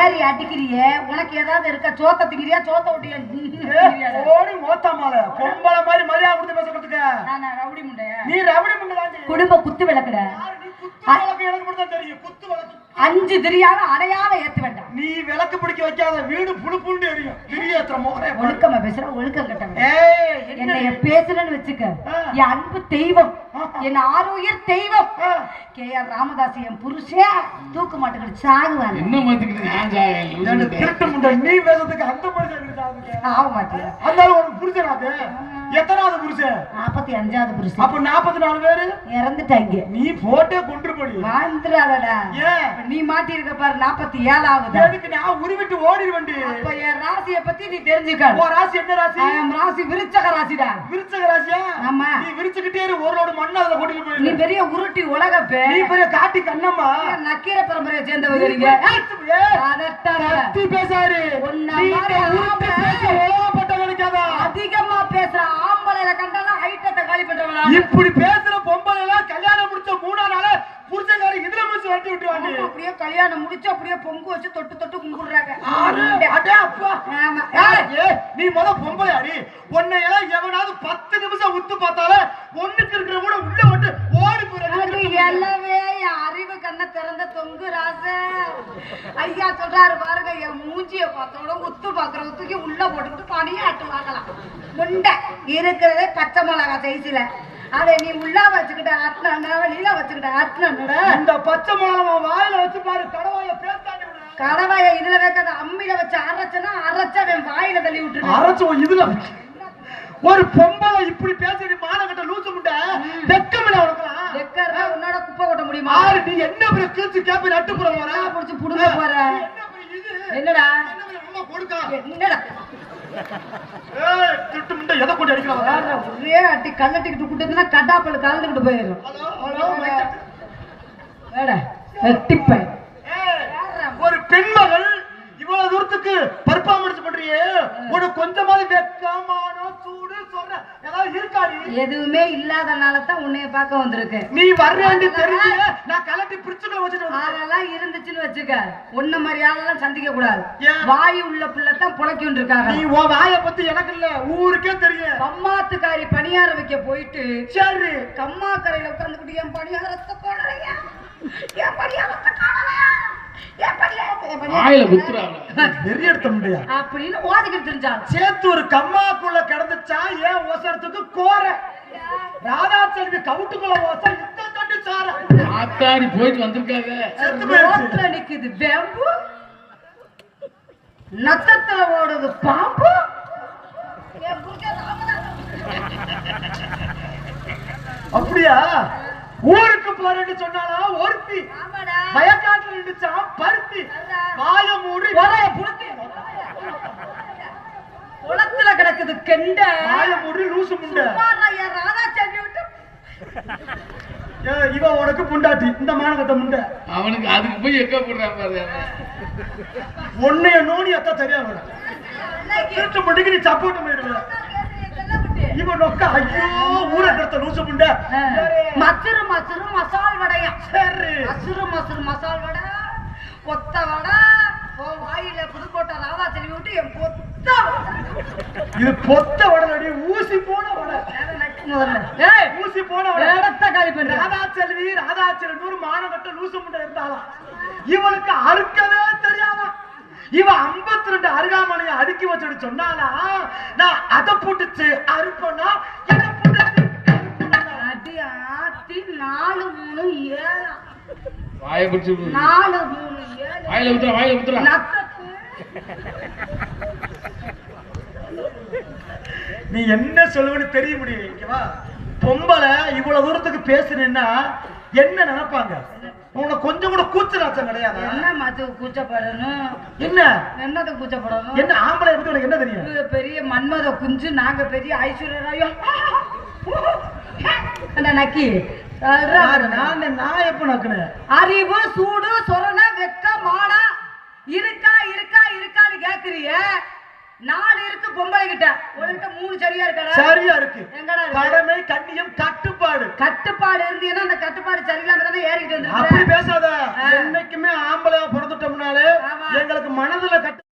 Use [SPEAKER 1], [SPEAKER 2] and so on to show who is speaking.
[SPEAKER 1] ஏறி அடிக்கிறிய உனக்கு ஏதாவது இருக்க சோத்த திங்கிறியா சோத்த ஒட்டியா
[SPEAKER 2] ஓடி மோத்தமால பொம்பளை மாதிரி மரியாதை கொடுத்து பேசறதுக்கு
[SPEAKER 1] நான் ரவுடி முண்டையா
[SPEAKER 2] நீ ரவுடி முண்டை தான்
[SPEAKER 1] குடும்ப குத்து விளக்குற
[SPEAKER 2] நீ குத்து விளக்கு எனக்கு மட்டும் தான் தெரியும் குத்து விளக்கு
[SPEAKER 1] 5 திரியாவ அடையாவ ஏத்து வேண்டாம்
[SPEAKER 2] நீ விளக்கு பிடிக்க வைக்காத வீடு புழு புழுன்னு எரியும் திரியேத்துற மோரே
[SPEAKER 1] ஒழுக்கமா பேசுற ஒழுக்கம் கட்டவன்
[SPEAKER 2] ஏய்
[SPEAKER 1] என்னைய பேசுறேன்னு வச்சுக்க என் அன்பு தெய்வம் என் ஆரோக்கியர் தெய்வம் கேஆர் ராமதாஸ் என் புருஷன் தூக்கு மாட்டுக்கிட்டு சாகுவாங்க
[SPEAKER 3] என்ன மாத்திக்கிட்டு நான் சாவேன்
[SPEAKER 2] திருட்டு முண்டை நீ பேசுறதுக்கு அந்த மாதிரி சாகுங்க
[SPEAKER 1] ஆக மாட்டேன்
[SPEAKER 2] அதனால உனக்கு புருஷனாது எத்தனாவது புருஷன்
[SPEAKER 1] 45வது புருஷன்
[SPEAKER 2] அப்ப 44 பேரு
[SPEAKER 1] இறந்துட்டாங்க
[SPEAKER 2] நீ போட்டே கொண்டு போடி
[SPEAKER 1] வாழ்ந்துடாதடா
[SPEAKER 2] ஏன்
[SPEAKER 1] நீ மாட்டி இருக்க பாரு 47வது
[SPEAKER 2] எதுக்கு நான் உருவிட்டு ஓடிடுவேண்டி
[SPEAKER 1] அப்ப என் ராசியை பத்தி நீ தெரிஞ்சுக்க
[SPEAKER 2] உன் ராசி என்ன ராசி
[SPEAKER 1] ராசி விருச்சக ராசிடா
[SPEAKER 2] விருச்சக ராசியா
[SPEAKER 1] ஆமா
[SPEAKER 2] நீ விரிச்சுக்கிட்டே இரு ஒரு லோடு மண்ணு அதுல கொட்டிட்டு
[SPEAKER 1] நீ
[SPEAKER 2] போயிரு
[SPEAKER 1] பெரிய உருட்டி உலகப்பே
[SPEAKER 2] நீ பெரிய காட்டி கண்ணம்மா
[SPEAKER 1] நக்கீர பரம்பரையை சேர்ந்தவங்க நீங்க
[SPEAKER 2] கத்தி பேசாரு உலகப்பட்டவனுக்காதா
[SPEAKER 1] அதிகமா பேசுற ஆம்பளைல கண்டாலும் ஐட்டத்தை காலி பண்றவங்களா
[SPEAKER 2] இப்படி பேசுற பொம்பளை எல்லாம் கல்யாணம் முடிச்ச 3 நாள் புருஷக்காரி இதுல முடிச்சு வரட்டி விட்டுவாங்க
[SPEAKER 1] அப்படியே கல்யாணம் முடிச்சு அப்படியே பொங்கு வச்சு தொட்டு தொட்டு கும்பிடுறாங்க ஆமா
[SPEAKER 2] நீ முத பொம்பளை அடி உன்னை எல்லாம் எவனாவது 10 நிமிஷம் உத்து பார்த்தாலே ஒண்ணுக்கு இருக்கிற கூட உள்ள விட்டு ஓடி போயிரு
[SPEAKER 1] எல்லாமே என் அறிவு கண்ணை திறந்த தொங்கு ராச ஐயா சொல்றாரு பாருங்க என் மூஞ்சிய பார்த்தோட உத்து பாக்குறதுக்கு உள்ள போட்டுக்கிட்டு பணியாட்டு வாங்கலாம் முண்டை இருக்கிறதே பச்சை மிளகா சைஸ்ல அதை நீ உள்ள வச்சுக்கிட்ட ஆட்டினா வெளியில வச்சுக்கிட்ட ஆட்டினா
[SPEAKER 2] இந்த பச்சை மிளகா வாயில வச்சு பாரு கடவாய பேசாண்டி
[SPEAKER 1] கடவாய இதுல வைக்காத அம்மியில வச்சு அரைச்சனா அரைச்சா அவன் வாயில தள்ளி விட்டுரு
[SPEAKER 2] அரைச்சோ இதுல ஒரு பொம்பளை இப்படி பேசி மானகட்ட லூசு முண்டை வெக்கமில்ல உனக்குலாம்
[SPEAKER 1] வெக்கறா உன்னோட குப்பை கொட்ட முடியுமா
[SPEAKER 2] ஆறு நீ என்ன பெரிய கிழிச்சு கேப்பி நட்டு போற வர
[SPEAKER 1] புடிச்சு புடுங்க போற என்னடா
[SPEAKER 2] அம்மா கொடுக்கா
[SPEAKER 1] என்னடா
[SPEAKER 2] ஏய் திட்டு முண்டை எதை கொண்டு அடிக்கறாங்க
[SPEAKER 1] ஒரே அட்டி கல்லட்டிக்கிட்டு கூட்டதுனா கடாப்பல கலந்துக்கிட்டு போயிரும்
[SPEAKER 2] ஹலோ
[SPEAKER 1] ஏடா வெட்டிப்பை
[SPEAKER 2] ஒரு பெண்மகள் இவ்வளவு தூரத்துக்கு பர்ஃபார்மன்ஸ் பண்றியே உனக்கு கொஞ்சமாவது வெக்கமான சூடு சொல்ற ஏதாவது இருக்காடி
[SPEAKER 1] எதுவுமே இல்லாதனால தான் உன்னைய பார்க்க வந்திருக்கேன்
[SPEAKER 2] நீ வர்றேன்னு தெரிஞ்சு நான் கலட்டி பிரிச்சுக்க வச்சிட்டு
[SPEAKER 1] அதெல்லாம் இருந்துச்சுன்னு வச்சுக்க உன்ன மாதிரி ஆளெல்லாம் சந்திக்க கூடாது வாய் உள்ள பிள்ளைத்தான் புழைக்கிட்டு இருக்காங்க
[SPEAKER 2] நீ உன் வாயை பத்தி எனக்கு இல்ல ஊருக்கே தெரியும்
[SPEAKER 1] கம்மாத்துக்காரி பணியார வைக்க போயிட்டு
[SPEAKER 2] சரி
[SPEAKER 1] கம்மா கரையில உட்கார்ந்துக்கிட்டு என் பணியாரத்தை போடலையா என் பணியாரத்தை காணலையா அப்படின்னு ஓதிக்கிட்டு இருந்தான்
[SPEAKER 2] சேத்து ஒரு கம்மாக்குள்ள கிடந்துச்சா ஏன் ஓசரத்துக்கு கோர ராதா செல்வி கவுட்டுக்குள்ள ஓசை இந்த தொண்டு சார
[SPEAKER 3] ஆத்தாடி போயிட்டு வந்திருக்காங்க
[SPEAKER 1] ரோட்ல நிக்குது வேம்பு நத்தத்துல ஓடுது பாம்பு
[SPEAKER 2] அப்படியா ஊருக்கு போறேன்னு சொன்னாலும் ஒருத்தி வயக்காட்டுல இருந்துச்சா பருத்தி வாய மூடி
[SPEAKER 1] குளத்துல கிடக்குது கெண்ட
[SPEAKER 2] வாய மூடி லூசு முண்டை
[SPEAKER 1] ராதா செல்வி விட்டு
[SPEAKER 2] இவ உனக்கு புண்டாட்டி இந்த மானகத்தை முண்டை
[SPEAKER 3] அவனுக்கு அதுக்கு போய் எக்க போடுறான் பாரு
[SPEAKER 2] உன்னைய நோனி அத்தா சரியா வர திருட்டு முண்டிக்கு நீ சப்போர்ட் போயிடுவ இவன் நொக்க ஐயோ ஊரை கடத்த லூசு முண்டை
[SPEAKER 1] மசுறு மசுறு மசால் வடையா
[SPEAKER 2] சரி
[SPEAKER 1] மசுறு மசுறு மசால் வடை கொத்த வடை வாயில புதுக்கோட்டை ராதா செல்வி விட்டு என் பொத்த
[SPEAKER 2] இது பொத்த வடை ஊசி போன வடை ஊசி போன ராதா செல்வி 100 மானகட்ட லூசு முண்டை இருந்தாலும் இவனுக்கு அறுக்கவே தெரியாம இவ 52 அருகாமனையை அடுக்கி வச்சுட்டு சொன்னாலா நான் அதை புடிச்சு அறுப்பனா
[SPEAKER 1] அடி ஆத்தி 4 3 7
[SPEAKER 3] வாயை பிடிச்சு
[SPEAKER 1] 4 3 7
[SPEAKER 3] வாயில ஊத்துறா
[SPEAKER 2] நீ என்ன சொல்லுவன்னு தெரிய முடியும் ஓகேவா பொம்பளை இவ்வளவு தூரத்துக்கு பேசுனேன்னா என்ன நினைப்பாங்க உனக்கு கொஞ்சம் கூட கூச்சலாச்சம் கிடையாது
[SPEAKER 1] என்ன மது கூச்சப்படணும்
[SPEAKER 2] என்ன
[SPEAKER 1] என்னத கூச்சப்படணும்
[SPEAKER 2] என்ன ஆம்பளை பத்தி உனக்கு என்ன தெரியும்
[SPEAKER 1] பெரிய மன்மத குஞ்சு நாங்க பெரிய ஐஸ்வர்யா நக்கி
[SPEAKER 2] நான் எப்ப நக்குனேன்
[SPEAKER 1] அறிவு சூடு சொரண வெக்க மானா இருக்கா இருக்கா இருக்கான்னு கேக்குறிய 4 இருக்கு பொம்பளை கிட்ட உனக்கிட்ட 3 சரியா இருக்கா
[SPEAKER 2] சரியா இருக்கு
[SPEAKER 1] எங்கடா
[SPEAKER 2] கடமை கண்ணியம் கட்டுப்பாடு
[SPEAKER 1] இருந்தீன்னா அந்த கட்டுப்பாடு சரியில்லாம தானே ஏறிட்டு வந்து
[SPEAKER 2] அப்படி பேசாத என்னைக்குமே ஆம்பளையா பிறந்துட்டோம்னாலே
[SPEAKER 1] ஆமா
[SPEAKER 2] எங்களுக்கு மனதுல கட்டு